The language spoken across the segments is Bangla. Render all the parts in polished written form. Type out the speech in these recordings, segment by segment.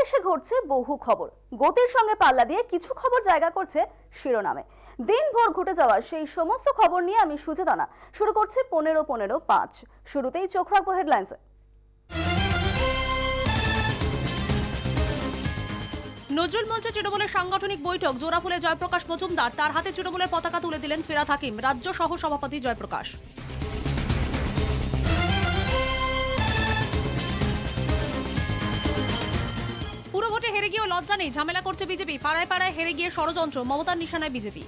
দেশে ঘটছে বহু খবর, গতির সঙ্গে পাল্লা দিয়ে কিছু খবর জায়গা করছে শিরোনামে। দিনভর ঘটে যাওয়া সেই সমস্ত খবর নিয়ে আমি সুচেতনা শুরু করছি 15-15-5। শুরুতেই চোখ রাখবো হেডলাইন্সে। নজরুল মঞ্চে তৃণমূলের সাংগঠনিক বৈঠক, জোড়াফুলে জয়প্রকাশ মজুমদার, তার হাতে তৃণমূলের পতাকা তুলে দিলেন ফিরহাদ হাকিম, রাজ্য সহ সভাপতি জয়প্রকাশ। পুরো ভোটে হেরে গিয়েও লজ্জা নেই, ঝামেলা করছে বিজেপি, পাড়ায় পাড়ায় হেরে গিয়ে ষড়যন্ত্র, মমতার নিশানায় বিজেপি।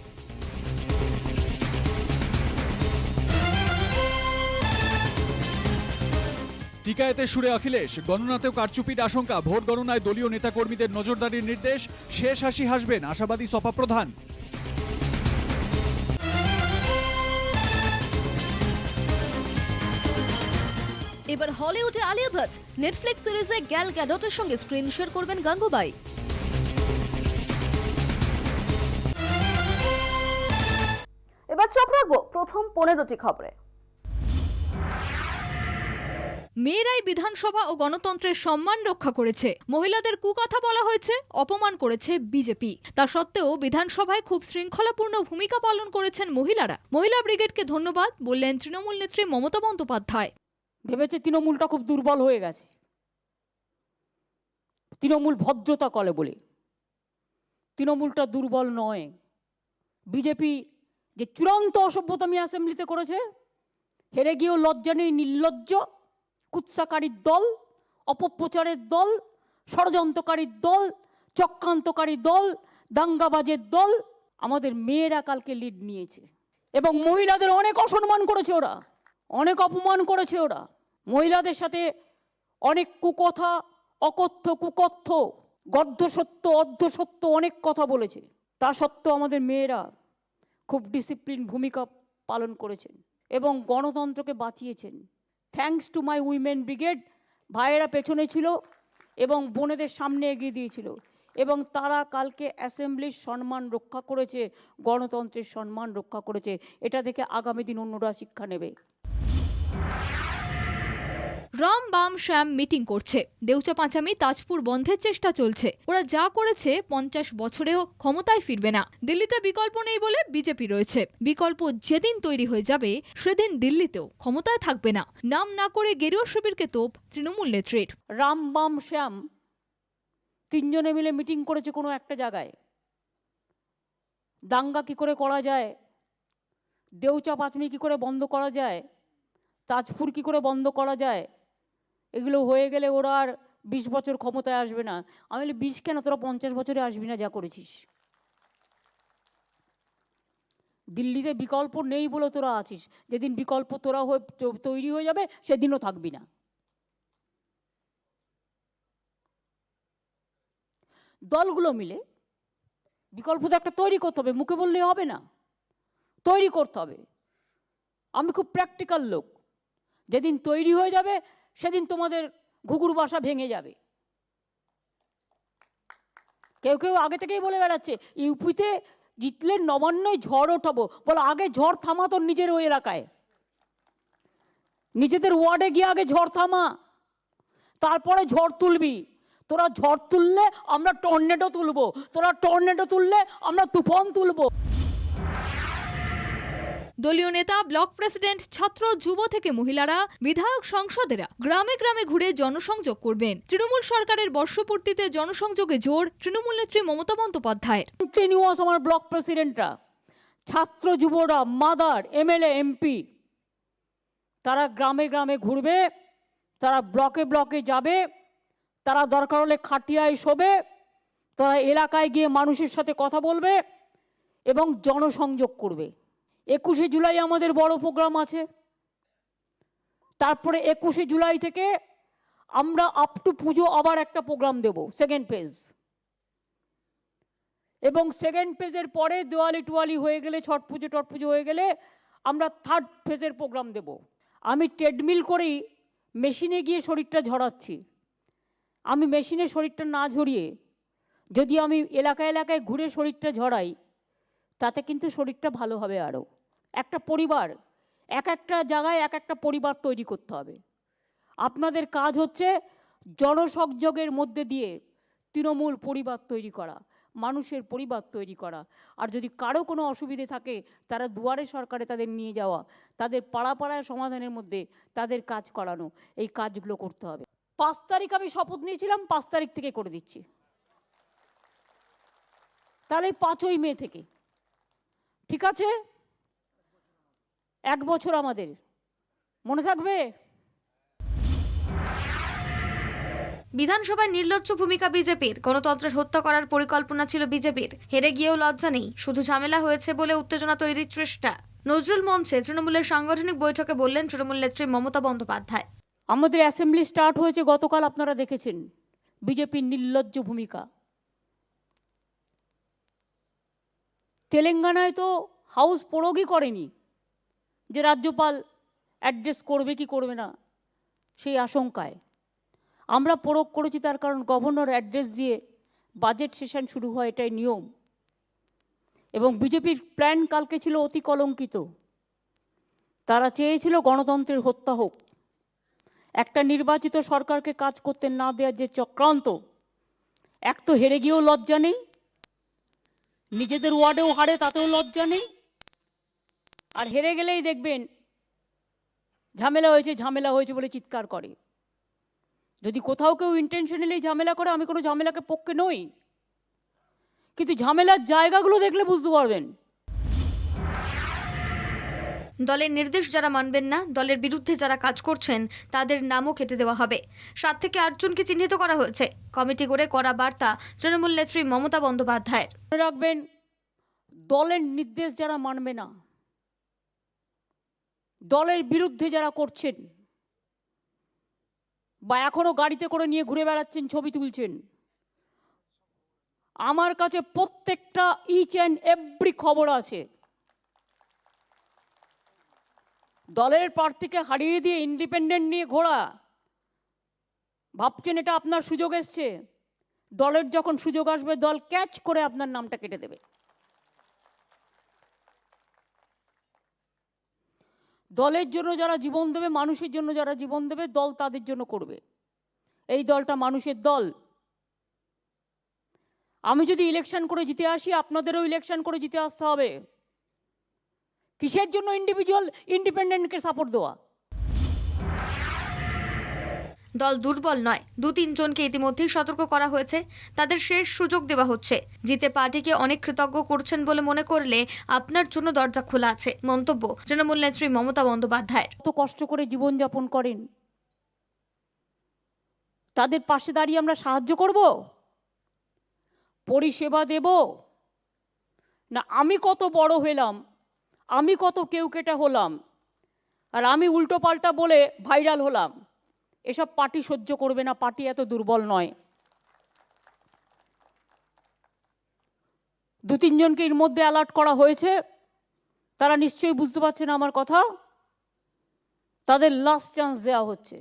টিকায়েতের সুরে অখিলেশ, গণনাতেও কারচুপির আশঙ্কা, ভোট গণনায় দলীয় নেতাকর্মীদের নজরদারির নির্দেশ, শেষ হাসি হাসবেন আশাবাদী সপা প্রধান। এবার হলিউডে আলিয়া ভাট, নেটফ্লিক্স সিরিজে গ্যাল গ্যাডটের সঙ্গে স্ক্রিন শেয়ার করবেন গাঙ্গুবাই। এবার চোখ রাখবো প্রথম 15টি খবরে। মেয়েরাই বিধানসভা ও গণতন্ত্রের সম্মান রক্ষা করেছে, মহিলাদের কুকথা বলা হয়েছে, অপমান করেছে বিজেপি। তা সত্ত্বেও বিধানসভায় খুব শৃঙ্খলাপূর্ণ ভূমিকা পালন করেছেন মহিলারা। মহিলা ব্রিগেডকে ধন্যবাদ বললেন তৃণমূল নেত্রী মমতা বন্দ্যোপাধ্যায়। ভেবেছে তৃণমূলটা খুব দুর্বল হয়ে গেছে, তৃণমূল ভদ্রতা করে বলে। তৃণমূলটা দুর্বল নয়। বিজেপি যে চূড়ান্ত অসভ্যতামি অ্যাসেম্বলিতে করেছে, হেরে গিয়েও লজ্জা নেই, নির্লজ্জ কুৎসাকারীর দল, অপপ্রচারের দল, ষড়যন্ত্রকারীর দল, চক্রান্তকারী দল, দাঙ্গাবাজের দল। আমাদের মেয়েরা কালকে লিড নিয়েছে এবং মহিলাদের অনেক অসম্মান করেছে ওরা, অনেক অপমান করেছে ওরা। মহিলাদের সাথে অনেক কুকথা, অকথ্য কুকথ্য, গর্ধসত্য অর্ধসত্য অনেক কথা বলেছে। তা সত্ত্বেও আমাদের মেয়েরা খুব ডিসিপ্লিন ভূমিকা পালন করেছেন এবং গণতন্ত্রকে বাঁচিয়েছেন। Thanks to my women brigade. ভাইয়েরা পেছনে ছিল এবং বোনেদের সামনে এগিয়ে দিয়েছিল এবং তারা কালকে অ্যাসেম্বলির সম্মান রক্ষা করেছে, গণতন্ত্রের সম্মান রক্ষা করেছে। এটা দেখে আগামী দিন অন্যরা শিক্ষা নেবে। রাম বাম শ্যাম মিটিং করছে, দেউচা পাঁচামি তাজপুর বন্ধের চেষ্টা চলছে। ওরা যা করেছে 50 বছরেও ক্ষমতায় ফিরবে না। দিল্লিতে বিকল্প নেই বলে বিজেপি রয়েছে। বিকল্প যেদিন তৈরি হয়ে যাবে সেদিন দিল্লিতেও ক্ষমতায় থাকবে না। নাম না করে গেরুয়া শিবিরকে তোপ তৃণমূল নেত্রীর। রাম বাম শ্যাম তিনজনে মিলে মিটিং করেছে কোনো একটা জায়গায়। দাঙ্গা কি করে করা যায়, দেউচা পাঁচমি কি করে বন্ধ করা যায়, তাজপুর কি করে বন্ধ করা যায়, এগুলো হয়ে গেলে ওরা আর 20 বছর ক্ষমতায় আসবে না। আমি বলি 20 কেন, তোরা 50 বছরে আসবি না যা করেছিস। দিল্লিতে বিকল্প নেই বলে তোরা আছিস, যেদিন বিকল্প তোরা তৈরি হয়ে যাবে সেদিনও থাকবি না। দলগুলো মিলে বিকল্প তো একটা তৈরি করতে হবে, মুখে বললে হবে না, তৈরি করতে হবে। আমি খুব প্র্যাকটিক্যাল লোক, যেদিন তৈরি হয়ে যাবে সেদিন তোমাদের ঘুঘুর বাসা ভেঙে যাবে। কেউ কেউ আগে থেকেই বলে বেড়াচ্ছে ইউপিতে জিতলে নবান্নয় ঝড় ওঠাবো। বলো আগে ঝড় থামা তোর নিজের ওই এলাকায়, নিজেদের ওয়ার্ডে গিয়ে আগে ঝড় থামা, তারপরে ঝড় তুলবি। তোরা ঝড় তুললে আমরা টর্নেডো তুলবো, তোরা টর্নেডো তুললে আমরা তুফান তুলবো। দলীয় নেতা, ব্লক প্রেসিডেন্ট, ছাত্র, যুব থেকে মহিলারা, বিধায়ক, সংসদেরা গ্রামে গ্রামে ঘুরে জনসংযোগ করবেন। তৃণমূল সরকারের বর্ষপূর্তিতে জনসংযোগে জোর তৃণমূল নেত্রী মমতা বন্দ্যোপাধ্যায়ের। কন্টিনিউয়াস আমার ব্লক প্রেসিডেন্টরা, ছাত্র যুবরা, মাদার, এমএলএ, এমপি, তারা গ্রামে গ্রামে ঘুরবে, তারা ব্লকে ব্লকে যাবে, তারা দরকার হলে খাটিয়ায় শোবে, তারা এলাকায় গিয়ে মানুষের সাথে কথা বলবে এবং জনসংযোগ করবে। 21শে জুলাই আমাদের বড় প্রোগ্রাম আছে। তারপরে 21শে জুলাই থেকে আমরা আপ টু পুজো আবার একটা প্রোগ্রাম দেব, সেকেন্ড ফেজ। এবং সেকেন্ড ফেজের পরে দেওয়ালি টোয়ালি হয়ে গেলে, ছট পুজো টট পুজো হয়ে গেলে আমরা থার্ড ফেজের প্রোগ্রাম দেব। আমি ট্রেডমিল করেই মেশিনে গিয়ে শরীরটা ঝরাচ্ছি। আমি মেশিনে শরীরটা না ঝরিয়ে যদি আমি এলাকায় এলাকায় ঘুরে শরীরটা ঝরাই, তাতে কিন্তু শরীরটা ভালো হবে। আরও একটা পরিবার, এক একটা জায়গায় এক একটা পরিবার তৈরি করতে হবে। আপনাদের কাজ হচ্ছে জনসংযোগের মধ্যে দিয়ে তৃণমূল পরিবার তৈরি করা, মানুষের পরিবার তৈরি করা। আর যদি কারো কোনো অসুবিধে থাকে তারা দুয়ারে সরকারে তাদের নিয়ে যাওয়া, তাদের পাড়া পাড়ায় সমাধানের মধ্যে তাদের কাজ করানো, এই কাজগুলো করতে হবে। 5 তারিখ আমি শপথ নিয়েছিলাম, 5 তারিখ থেকে করে দিচ্ছি। তাহলে 5ই মে থেকে, ঠিক আছে? 1 বছর আমাদের মনে থাকবে। বিধানসভায় নির্লজ্জ ভূমিকা বিজেপির। গণতন্ত্রের হত্যা করার পরিকল্পনা ছিল বিজেপির। হেরে গিয়েও লজ্জা নেই, শুধু ঝামেলা হয়েছে বলে উত্তেজনা তৈরির চেষ্টা। নজরুল মঞ্চে তৃণমূলের সাংগঠনিক বৈঠকে বললেন তৃণমূল নেত্রী মমতা বন্দ্যোপাধ্যায়। আমাদের অ্যাসেম্বলি স্টার্ট হয়েছে গতকাল, আপনারা দেখেছেন বিজেপির নির্লজ্জ ভূমিকা। তেলেঙ্গানায় তো হাউস প্রয়োগই করেনি যে রাজ্যপাল অ্যাড্রেস করবে কি করবে না সেই আশঙ্কায়। আমরা প্রয়োগ করেছি, তার কারণ গভর্নর অ্যাড্রেস দিয়ে বাজেট সেশন শুরু হয়, এটাই নিয়ম। এবং বিজেপির প্ল্যান কালকে ছিল অতি কলঙ্কিত। তারা চেয়েছিল গণতন্ত্রের হত্যা হোক, একটা নির্বাচিত সরকারকে কাজ করতে না দেওয়ার যে চক্রান্ত। এক তো হেরে গিয়েও লজ্জা নেই, নিজেদের ওয়ার্ডেও হারে তাতেও লজ্জা নেই, আর হেরে গেলেই দেখবেন ঝামেলা হয়েছে বলে চিৎকার করে। যদি কোথাও কেউ ইন্টেনশনালি ঝামেলা করে, আমি কোনো ঝামেলাকে পক্ষে নই, কিন্তু ঝামেলার জায়গাগুলো দেখলে বুঝতে পারবেন। দলের নির্দেশ যারা মানবেন না, দলের বিরুদ্ধে যারা কাজ করছেন, তাদের নামও কেটে দেওয়া হবে। 7 থেকে 8 জনকে চিহ্নিত করা হয়েছে। কমিটি করে করা বার্তা তৃণমূল নেত্রী মমতা বন্দ্যোপাধ্যায়ের। মনে রাখবেন, দলের নির্দেশ যারা মানবে না, দলের বিরুদ্ধে যারা করছেন, বা এখনো গাড়িতে করে নিয়ে ঘুরে বেড়াচ্ছেন, ছবি তুলছেন, আমার কাছে প্রত্যেকটা ইচ অ্যান্ড এভরি খবর আছে। দলের প্রার্থীকে হারিয়ে দিয়ে ইন্ডিপেন্ডেন্ট নিয়ে ঘোরা, ভাবছেন এটা আপনার সুযোগ এসছে। দলের যখন সুযোগ আসবে, দল ক্যাচ করে আপনার নামটা কেটে দেবে। দলের জন্য যারা জীবন দেবে, মানুষের জন্য যারা জীবন দেবে, দল তাদের জন্য করবে। এই দলটা মানুষের দল। আমি যদি ইলেকশন করে জিতে আসি, আপনাদেরও ইলেকশন করে জিতে আসতে হবে। কিসের জন্য ইন্ডিভিজুয়াল ইন্ডিপেন্ডেন্টকে সাপোর্ট দেওয়া? দল দুর্বল নয়, 2-3 জনকে ইতিমধ্যেই সতর্ক করা হয়েছে। তাদের শেষ সুযোগ দেওয়া হচ্ছে। জিতে পার্টিকে অনেক কৃতজ্ঞ করছেন বলে মনে করলে আপনার জন্য দরজা খোলা আছে। মন্তব্য তৃণমূল নেত্রী মমতা বন্দ্যোপাধ্যায়ের। কত কষ্ট করে জীবনযাপন করেন, তাদের পাশে দাঁড়িয়ে আমরা সাহায্য করব, পরিষেবা দেব না? আমি কত বড় হলাম, আমি কত কেউ কেটা হলাম, আর আমি উল্টো পাল্টা বলে ভাইরাল হলাম, এসব পার্টি সহ্য করবে না। পার্টি এত দুর্বল নয়। 2-3 জনকে এর মধ্যে অ্যালার্ট করা হয়েছে, তারা নিশ্চয়ই বুঝতে পারছেন আমার কথা। তাদের লাস্ট চান্স দেওয়া হচ্ছে।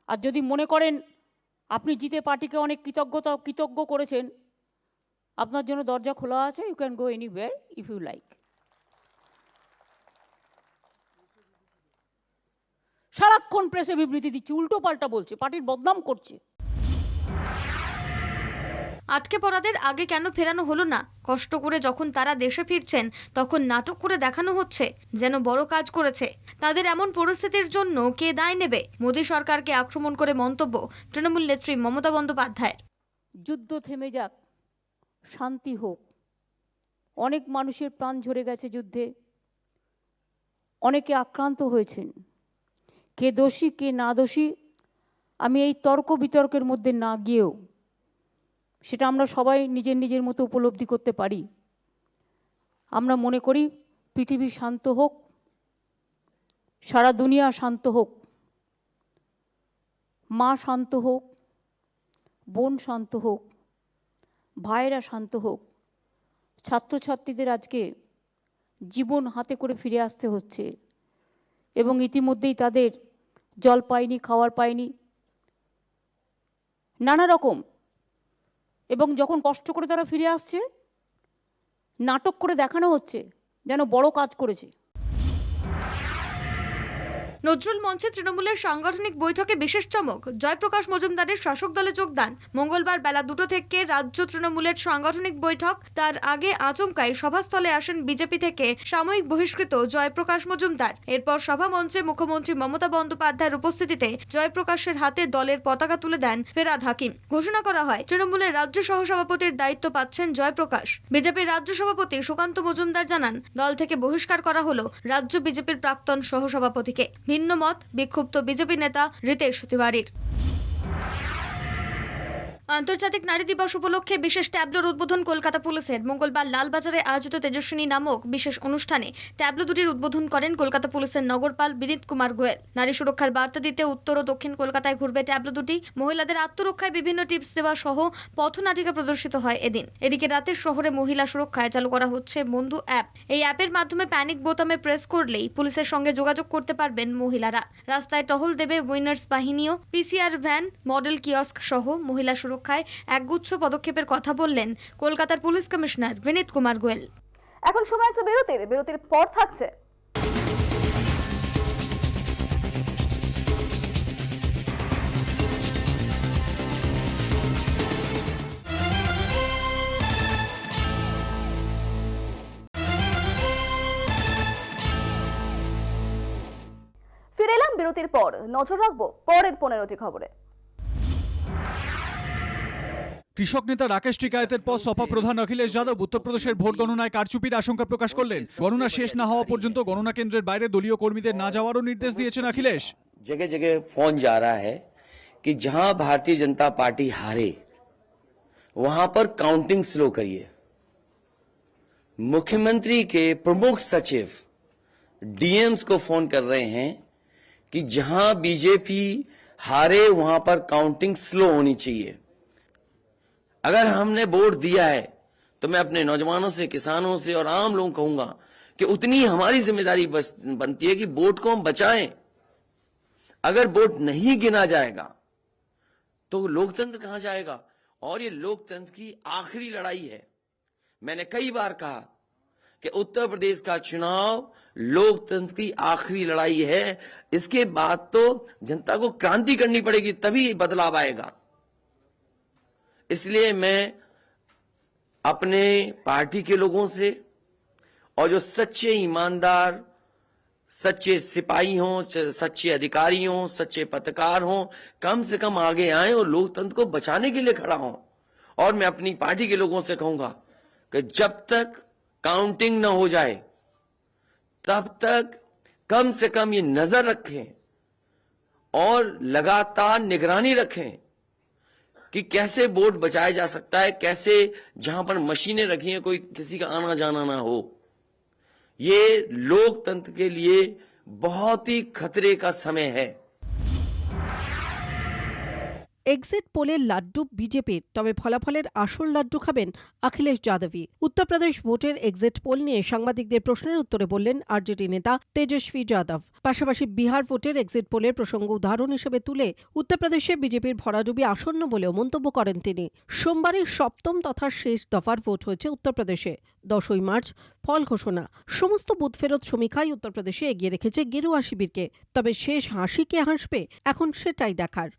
আর যদি মনে করেন আপনি জিতে পার্টিকে অনেক কৃতজ্ঞ করেছেন, আপনার জন্য দরজা খোলা আছে। You can go anywhere if you like. সারাক্ষণ প্রেসে বিবৃতি দিচ্ছে, উল্টো পাল্টা বলছে, পার্টির বদনাম করছে। আটকে পড়াদের আগে কেন ফেরানো হলো না? কষ্ট করে যখন তারা দেশে ফিরছেন, তখন নাটক করে দেখানো হচ্ছে যেন বড় কাজ করেছে। তাদের এমন পরিস্থিতির জন্য কে দায় নেবে? মোদী সরকারকে আক্রমণ করে মন্তব্য তৃণমূল নেত্রী মমতা বন্দ্যোপাধ্যায়ের। যুদ্ধ থেমে যাক, শান্তি হোক। অনেক মানুষের প্রাণ ঝরে গেছে যুদ্ধে, অনেকে আক্রান্ত হয়েছেন। কে দোষী কে না দোষী আমি এই তর্ক বিতর্কের মধ্যে না গিয়েও সেটা আমরা সবাই নিজের নিজের মতো উপলব্ধি করতে পারি। আমরা মনে করি পৃথিবী শান্ত হোক, সারা দুনিয়া শান্ত হোক, মা শান্ত হোক, বোন শান্ত হোক, ভাইয়েরা শান্ত হোক। ছাত্রছাত্রীদের আজকে জীবন হাতে করে ফিরে আসতে হচ্ছে, এবং ইতিমধ্যেই তাদের জল পায়নি, খাওয়ার পায়নি, নানা রকম। এবং যখন কষ্ট করে তারা ফিরে আসছে, নাটক করে দেখানো হচ্ছে যেন বড় কাজ করেছে। নজরুল মঞ্চে তৃণমূলের সাংগঠনিক বৈঠকে বিশেষ চমক, জয়প্রকাশ মজুমদারের শাসক দলে যোগদান। মঙ্গলবার বেলা 2টো থেকে রাজ্য তৃণমূলের সাংগঠনিক বৈঠক। তার আগে আচমকাই সভাস্থলে আসেন বিজেপি থেকে সাময়িক বহিষ্কৃত জয়প্রকাশ মজুমদার। এরপর সভা মঞ্চে মুখ্যমন্ত্রী মমতা বন্দ্যোপাধ্যায়ের উপস্থিতিতে জয়প্রকাশের হাতে দলের পতাকা তুলে দেন ফেরাদ হাকিম। ঘোষণা করা হয় তৃণমূলের রাজ্য সহসভাপতির দায়িত্ব পাচ্ছেন জয়প্রকাশ। বিজেপির রাজ্য সভাপতি সুকান্ত মজুমদার জানান, দল থেকে বহিষ্কার করা হলো রাজ্য বিজেপির প্রাক্তন সহসভাপতিকে। ভিন্ন মত বিক্ষুব্ধ বিজেপি নেতা রিতেশ তিওয়ারির। আন্তর্জাতিক নারী দিবস উপলক্ষে বিশেষ ট্যাবলোর উদ্বোধন কলকাতা পুলিশের। মঙ্গলবার লালবাজারে আয়োজিত তেজস্বিনী নামক বিশেষ অনুষ্ঠানে ট্যাবলো দুটির উদ্বোধন করেন কলকাতা পুলিশের নগরপাল বিনীত কুমার গোয়েল। নারী সুরক্ষার বার্তা দিতে উত্তর ও দক্ষিণ কলকাতায় ঘুরবে ট্যাবলো দুটি। মহিলাদের আত্মরক্ষায় বিভিন্ন টিপস দেওয়া সহ পথনাটিকা প্রদর্শিত হয় এদিন। এদিকে রাতের শহরে মহিলা সুরক্ষায় চালু করা হচ্ছে বন্ধু অ্যাপ। এই অ্যাপের মাধ্যমে প্যানিক বোতামে প্রেস করলেই পুলিশের সঙ্গে যোগাযোগ করতে পারবেন মহিলারা। রাস্তায় টহল দেবে উইনার্স বাহিনীও। পিসিআর ভ্যান, মডেল কিয়স্ক সহ মহিলা সুরক্ষায় একগুচ্ছ পদক্ষেপের কথা বললেন কলকাতার পুলিশ কমিশনার বিনীত কুমার গোয়েল। এখন সময় একটা বিরতির পর থাকছে ফিরে এলাম বিরতির পর। নজর রাখবো পরের 15টি খবরে। কৃষক নেতা রাকেশ টিকায়েতের পর সপা প্রধান অখিলেশ যাদব উত্তরপ্রদেশের ভোট গণনায় কারচুপির আশঙ্কা প্রকাশ করলেন। গণনা শেষ না হওয়া পর্যন্ত গণনা কেন্দ্রের বাইরে দলীয় কর্মীদের না যাওয়ারও নির্দেশ দিয়েছেন অখিলেশ। जगह जगह फोन जा रहा है कि जहां भारतीय जनता पार्टी हारे वहां पर काउंटिंग स्लो करिए। मुख्यमंत्री के प्रमुख सचिव डीएम्स को फोन कर रहे हैं कि जहां बीजेपी हारे वहां पर काउंटिंग स्लो होनी चाहिए। अगर हमने वोट दिया है तो मैं अपने नौजवानों से, किसानों से और आम लोगों को कहूंगा कि उतनी हमारी जिम्मेदारी बनती है कि वोट को हम बचाएं। अगर वोट नहीं गिना जाएगा तो लोकतंत्र कहां जाएगा? और ये लोकतंत्र की आखिरी लड़ाई है। मैंने कई बार कहा कि उत्तर प्रदेश का चुनाव लोकतंत्र की आखिरी लड़ाई है। इसके बाद तो जनता को क्रांति करनी पड़ेगी, तभी बदलाव आएगा। इसलिए मैं अपने पार्टी के लोगों से और जो सच्चे ईमानदार, सच्चे सिपाही हों, सच्चे अधिकारी हों, सच्चे पत्रकार हों, कम से कम आगे आए और लोकतंत्र को बचाने के लिए खड़ा हों। और मैं अपनी पार्टी के लोगों से कहूंगा कि जब तक काउंटिंग न हो जाए तब तक कम से कम ये नजर रखें और लगातार निगरानी रखें कि कैसे वोट बचाया जा सकता है, कैसे जहां पर मशीनें रखी हैं कोई किसी का आना जाना ना हो। ये लोकतंत्र के लिए बहुत ही खतरे का समय है। এক্সিট পোলের লাড্ডু বিজেপির, তবে ফলাফলের আসল লাড্ডু খাবেন অখিলেশ যাদবই। উত্তরপ্রদেশ ভোটের এক্সিট পোল নিয়ে সাংবাদিকদের প্রশ্নের উত্তরে বললেন আরজেডি নেতা তেজস্বী যাদব। পাশাপাশি বিহার ভোটের এক্সিট পোলের প্রসঙ্গ উদাহরণ হিসেবে তুলে উত্তরপ্রদেশে বিজেপির ভরাডুবি আসন্ন বলেও মন্তব্য করেন তিনি। সোমবারে সপ্তম তথা শেষ দফার ভোট হয়েছে উত্তরপ্রদেশে। 10ই মার্চ ফল ঘোষণা। সমস্ত বুথ ফেরত সমীক্ষায় উত্তরপ্রদেশে এগিয়ে রেখেছে গেরুয়া শিবিরকে। তবে শেষ হাসি কে হাসবে এখন সেটাই দেখার।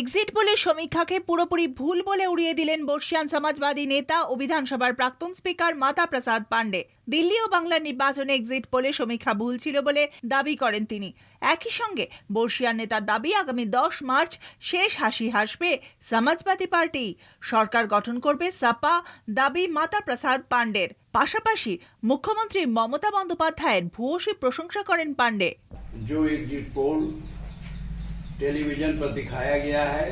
এক্সিট পোলের সমীক্ষাকে পুরোপুরি ভুল বলে উড়িয়ে দিলেন বর্ষিয়ান সমাজবাদী নেতা ও বিধানসভার প্রাক্তন স্পিকার মাতা প্রসাদ পাণ্ডে। দিল্লি ও বাংলার নির্বাচনে এক্সিট পোলে সমীক্ষা ভুল ছিল বলে দাবি করেন তিনি। একই সঙ্গে বর্ষিয়ান নেতার দাবি আগামী 10 মার্চ শেষ হাসি হাসবে সমাজবাদী পার্টি, সরকার গঠন করবে সপা, দাবি মাতা প্রসাদ পাণ্ডের। পাশাপাশি মুখ্যমন্ত্রী মমতা বন্দ্যোপাধ্যায়ের ভূয়সী প্রশংসা করেন পাণ্ডে। टेलीविजन पर दिखाया गया है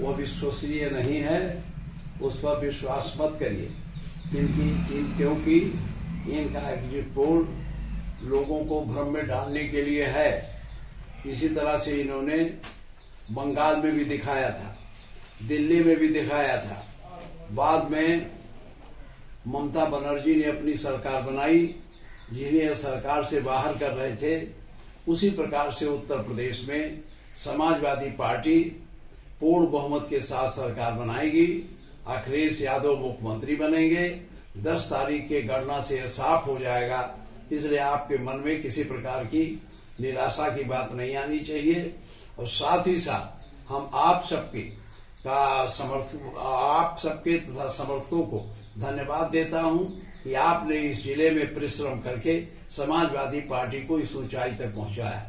वो विश्वसनीय नहीं है, उस पर विश्वास मत करिए। क्योंकि इनका एग्जिट पोल लोगों को भ्रम में डालने के लिए है। इसी तरह से इन्होंने बंगाल में भी दिखाया था, दिल्ली में भी दिखाया था। बाद में ममता बनर्जी ने अपनी सरकार बनाई, जिन्हें सरकार से बाहर कर रहे थे। उसी प्रकार से उत्तर प्रदेश में समाजवादी पार्टी पूर्ण बहुमत के साथ सरकार बनाएगी। अखिलेश यादव मुख्यमंत्री बनेंगे। 10 तारीख के गणना से साफ हो जाएगा इसलिए आपके मन में किसी प्रकार की निराशा की बात नहीं आनी चाहिए। और साथ ही साथ हम आप सबके तथा समर्थकों को धन्यवाद देता हूं कि आपने इस जिले में परिश्रम करके समाजवादी पार्टी को इस ऊंचाई तक पहुंचाया।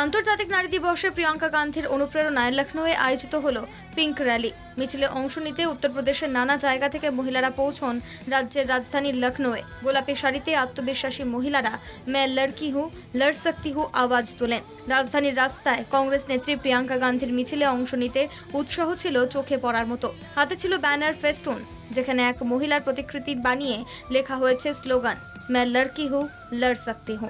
আন্তর্জাতিক নারী দিবসে প্রিয়াঙ্কা গান্ধীর অনুপ্রেরণায় লখনৌয়ে আয়োজিত হলো পিঙ্ক র্যালি। মিছিলে অংশ নিতে উত্তরপ্রদেশের নানা জায়গা থেকে মহিলারা পৌঁছন রাজ্যের রাজধানী লখনৌয়ে। গোলাপি শাড়িতে আত্মবিশ্বাসী মহিলারা মে লড়কি হু লড় সকতি হু আওয়াজ তোলেন। রাজধানীর রাস্তায় কংগ্রেস নেত্রী প্রিয়াঙ্কা গান্ধীর মিছিলে অংশ নিতে উৎসাহ ছিল চোখে পড়ার মতো। হাতে ছিল ব্যানার ফেস্টুন, যেখানে এক মহিলার প্রতিকৃতি বানিয়ে লেখা হয়েছে স্লোগান মে লড়কি হু লড় সকতি হু।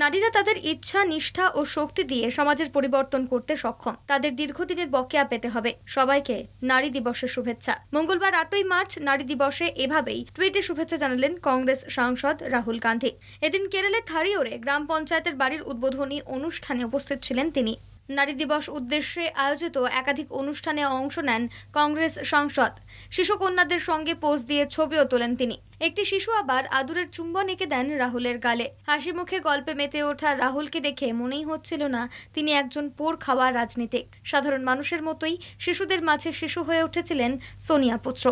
নারীরা তাদের ইচ্ছা, নিষ্ঠা ও শক্তি দিয়ে সমাজের পরিবর্তন করতে সক্ষম। তাদের দীর্ঘদিনের বকেয়া পেতে হবে। সবাইকে নারী দিবসের শুভেচ্ছা। মঙ্গলবার 8ই মার্চ নারী দিবসে এভাবেই টুইটে শুভেচ্ছা জানালেন কংগ্রেস সাংসদ রাহুল গান্ধী। এদিন কেরলের থারিওরে গ্রাম পঞ্চায়েতের বাড়ির উদ্বোধনী অনুষ্ঠানে উপস্থিত ছিলেন তিনি। নারী দিবস উদ্দেশ্যে আয়োজিত একাধিক অনুষ্ঠানে অংশ নেন কংগ্রেস সাংসদ। শিশু কন্যাদের সঙ্গে পোজ দিয়ে ছবিও তোলেন তিনি। একটি শিশু আবার আদুরের চুম্বন এঁকে দেন রাহুলের গালে। হাসি মুখে গল্পে মেতে ওঠা রাহুলকে দেখে মনেই হচ্ছিল না তিনি একজন পোর খাওয়া রাজনীতিক। সাধারণ মানুষের মতোই শিশুদের মাঝে শিশু হয়ে উঠেছিলেন সোনিয়া পুত্র।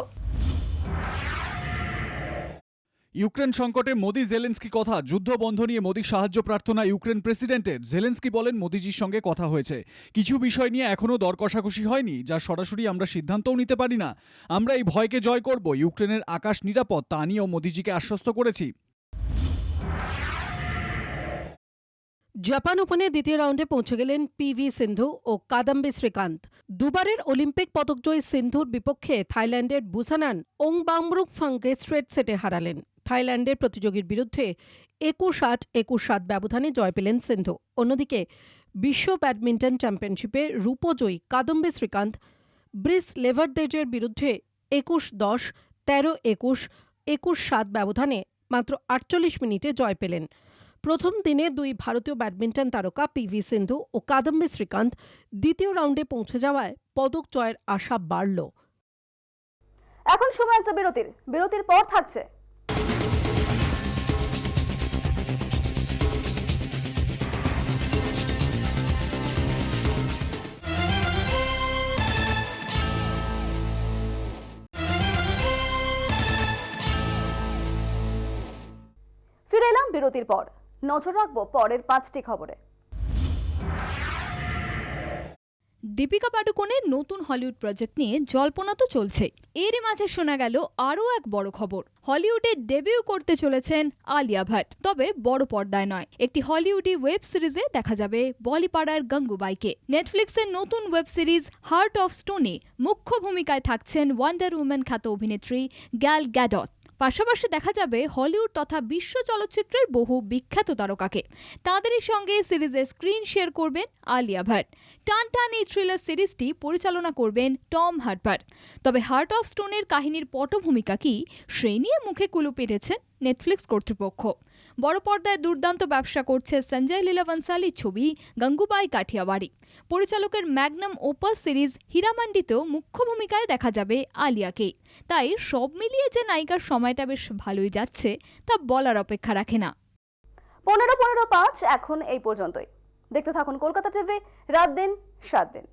ইউক্রেন সংকটে মোদি জেলেন্সকি কথা, যুদ্ধ বন্ধ নিয়ে মোদি সাহায্য প্রার্থনা ইউক্রেন প্রেসিডেন্টের। জেলেন্সকি বলেন মোদিজির সঙ্গে কথা হয়েছে, কিছু বিষয় নিয়ে এখনও দর কষাকষি হয়নি, যা সরাসরি আমরা সিদ্ধান্তও নিতে পারি না। আমরা এই ভয়কে জয় করব, ইউক্রেনের আকাশ নিরাপদ, তা নিয়েও মোদিজিকে আশ্বস্ত করেছি। জাপান ওপেনে দ্বিতীয় রাউন্ডে পৌঁছে গেলেন পিভি সিন্ধু ও কাদাম্বি শ্রীকান্ত। দুবারের অলিম্পিক পদকজয়ী সিন্ধুর বিপক্ষে থাইল্যান্ডের বুসানান ওংবামরুকফাংকে স্ট্রেট সেটে হারালেন। থাইল্যান্ডের প্রতিযোগীর বিরুদ্ধে 21-8, 21-7 ব্যবধানে জয় পেলেন সিন্ধু। অন্যদিকে বিশ্ব ব্যাডমিন্টন চ্যাম্পিয়নশিপে রূপজয়ী কাদম্বি শ্রীকান্ত ব্রিস লেভারদেজের বিরুদ্ধে 21-10, 13-21, 21-7 ব্যবধানে মাত্র 48 মিনিটে জয় পেলেন। প্রথম দিনে দুই ভারতীয় ব্যাডমিন্টন তারকা পিভি সিন্ধু ও কাদম্বি শ্রীকান্ত দ্বিতীয় রাউন্ডে পৌঁছে যাওয়ায় পদক জয়ের আশা বাড়ল। এখন সময় একটা বিরতির পর থাকছে ফিরে এলাম বিরতির পর। নজর রাখবো পরের 5টি খবরে। দীপিকা পাডুকোনের নতুন হলিউড প্রজেক্ট নিয়ে জল্পনা তো চলছে। এরই মাঝে শোনা গেল আরও এক বড় খবর। হলিউডে ডেবিউ করতে চলেছেন আলিয়া ভাট, তবে বড় পর্দায় নয়। একটি হলিউডি ওয়েব সিরিজে দেখা যাবে বলিপাড়ার গঙ্গুবাইকে। নেটফ্লিক্সের নতুন ওয়েব সিরিজ হার্ট অফ স্টোনে মুখ্য ভূমিকায় থাকছেন ওয়ান্ডার উম্যান খ্যাত অভিনেত্রী গ্যাল গ্যাডট। পাশাপাশি দেখা যাবে হলিউড তথা বিশ্ব চলচ্চিত্রের বহু বিখ্যাত তারকাকে। তাঁদেরই সঙ্গে সিরিজে স্ক্রিন শেয়ার করবেন আলিয়া ভাট। টানটান এই থ্রিলার সিরিজটি পরিচালনা করবেন টম হার্পার। তবে হার্ট অফ স্টোনের কাহিনীর পটভূমিকা কি, সেই নিয়ে মুখে কুলুপ এঁটেছেন নেটফ্লিক্স কর্তৃপক্ষ। বড় পর্দায় দুর্দান্ত ব্যবসা করছে সঞ্জয় লীলা বনসালির ছবি গঙ্গুবাই কাঠিয়াবাড়ি। পরিচালকের ম্যাগনাম ওপাস সিরিজ হীরামান্ডিতেও মুখ্য ভূমিকায় দেখা যাবে আলিয়াকে। তাই সব মিলিয়ে যে নায়িকার সময়টা বেশ ভালোই যাচ্ছে তা বলার অপেক্ষা রাখে না। 15-15-5 এখন এই পর্যন্তই। দেখতে থাকুন কলকাতা টিভি, রাত দিন 7 দিন।